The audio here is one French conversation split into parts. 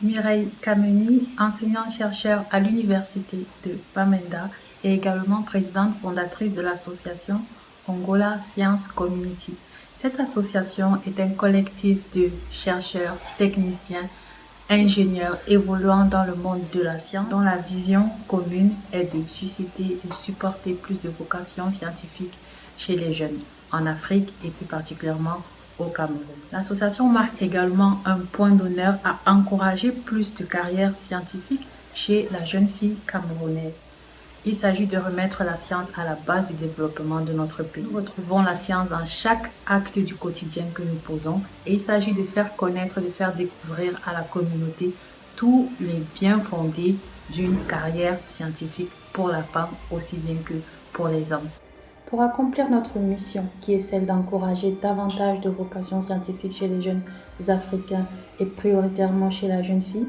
Mireille Kameni, enseignante-chercheur à l'université de Bamenda, est également présidente fondatrice de l'association Angola Science Community. Cette association est un collectif de chercheurs, techniciens, ingénieurs évoluant dans le monde de la science, dont la vision commune est de susciter et supporter plus de vocations scientifiques chez les jeunes en Afrique et plus particulièrement au Cameroun. L'association marque également un point d'honneur à encourager plus de carrières scientifiques chez la jeune fille camerounaise. Il s'agit de remettre la science à la base du développement de notre pays. Nous retrouvons la science dans chaque acte du quotidien que nous posons et il s'agit de faire connaître, de faire découvrir à la communauté tous les biens fondés d'une carrière scientifique pour la femme aussi bien que pour les hommes. Pour accomplir notre mission, qui est celle d'encourager davantage de vocations scientifiques chez les jeunes africains et prioritairement chez la jeune fille,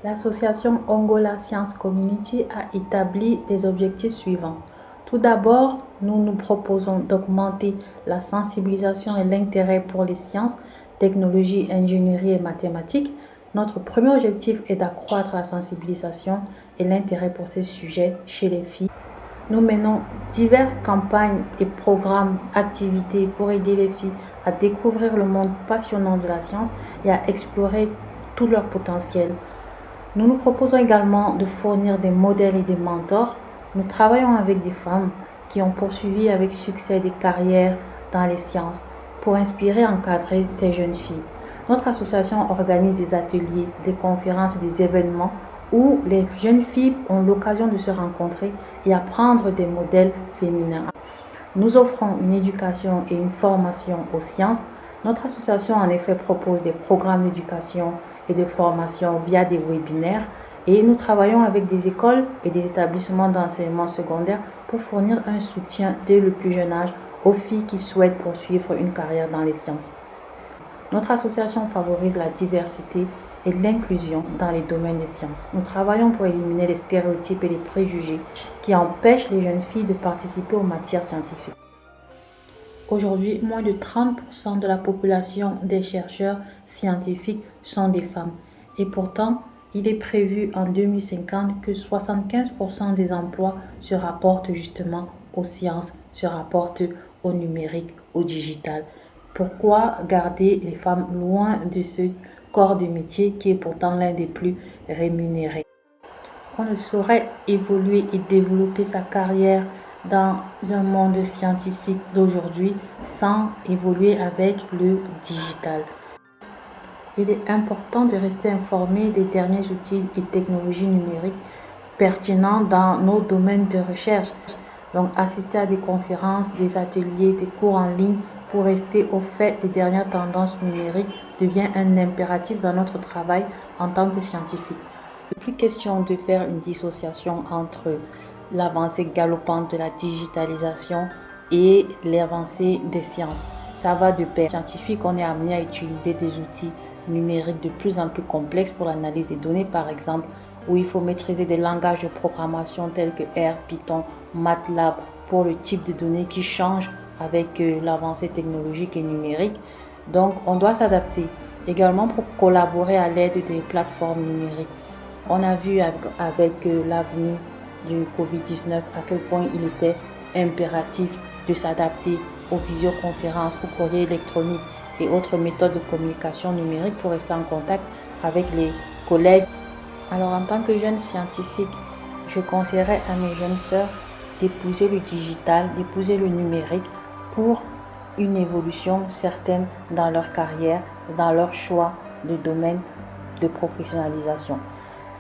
l'association Angola Science Community a établi des objectifs suivants. Tout d'abord, nous nous proposons d'augmenter la sensibilisation et l'intérêt pour les sciences, technologies, ingénierie et mathématiques. Notre premier objectif est d'accroître la sensibilisation et l'intérêt pour ces sujets chez les filles. Nous menons diverses campagnes et programmes, activités pour aider les filles à découvrir le monde passionnant de la science et à explorer tout leur potentiel. Nous nous proposons également de fournir des modèles et des mentors. Nous travaillons avec des femmes qui ont poursuivi avec succès des carrières dans les sciences pour inspirer et encadrer ces jeunes filles. Notre association organise des ateliers, des conférences et des événements où les jeunes filles ont l'occasion de se rencontrer et apprendre des modèles féminins. Nous offrons une éducation et une formation aux sciences. Notre association en effet propose des programmes d'éducation et de formation via des webinaires et nous travaillons avec des écoles et des établissements d'enseignement secondaire pour fournir un soutien dès le plus jeune âge aux filles qui souhaitent poursuivre une carrière dans les sciences. Notre association favorise la diversité et l'inclusion dans les domaines des sciences. Nous travaillons pour éliminer les stéréotypes et les préjugés qui empêchent les jeunes filles de participer aux matières scientifiques. Aujourd'hui, moins de 30% de la population des chercheurs scientifiques sont des femmes. Et pourtant, il est prévu en 2050 que 75% des emplois se rapportent justement aux sciences, se rapportent au numérique, au digital. Pourquoi garder les femmes loin de ce corps de métier qui est pourtant l'un des plus rémunérés? On ne saurait évoluer et développer sa carrière dans un monde scientifique d'aujourd'hui sans évoluer avec le digital. Il est important de rester informé des derniers outils et technologies numériques pertinents dans nos domaines de recherche. Donc, assister à des conférences, des ateliers, des cours en ligne pour rester au fait des dernières tendances numériques devient un impératif dans notre travail en tant que scientifique. Il n'est plus question de faire une dissociation entre l'avancée galopante de la digitalisation et l'avancée des sciences. Ça va de pair. Scientifique, on est amené à utiliser des outils numériques de plus en plus complexes pour l'analyse des données, par exemple, où il faut maîtriser des langages de programmation tels que R, Python, MATLAB pour le type de données qui change avec l'avancée technologique et numérique. Donc, on doit s'adapter également pour collaborer à l'aide des plateformes numériques. On a vu avec l'avenue du Covid-19 à quel point il était impératif de s'adapter aux visioconférences, aux courriers électroniques et autres méthodes de communication numérique pour rester en contact avec les collègues. Alors en tant que jeune scientifique, je conseillerais à mes jeunes sœurs d'épouser le digital, d'épouser le numérique pour une évolution certaine dans leur carrière, dans leur choix de domaine de professionnalisation.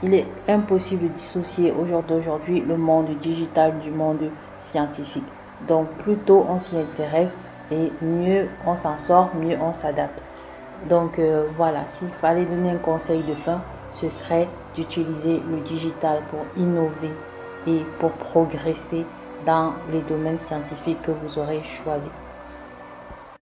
Il est impossible de dissocier au jour d'aujourd'hui le monde digital du monde scientifique. Donc plus tôt on s'y intéresse et mieux on s'en sort, mieux on s'adapte. Donc voilà, s'il fallait donner un conseil de fin, ce serait d'utiliser le digital pour innover et pour progresser dans les domaines scientifiques que vous aurez choisis.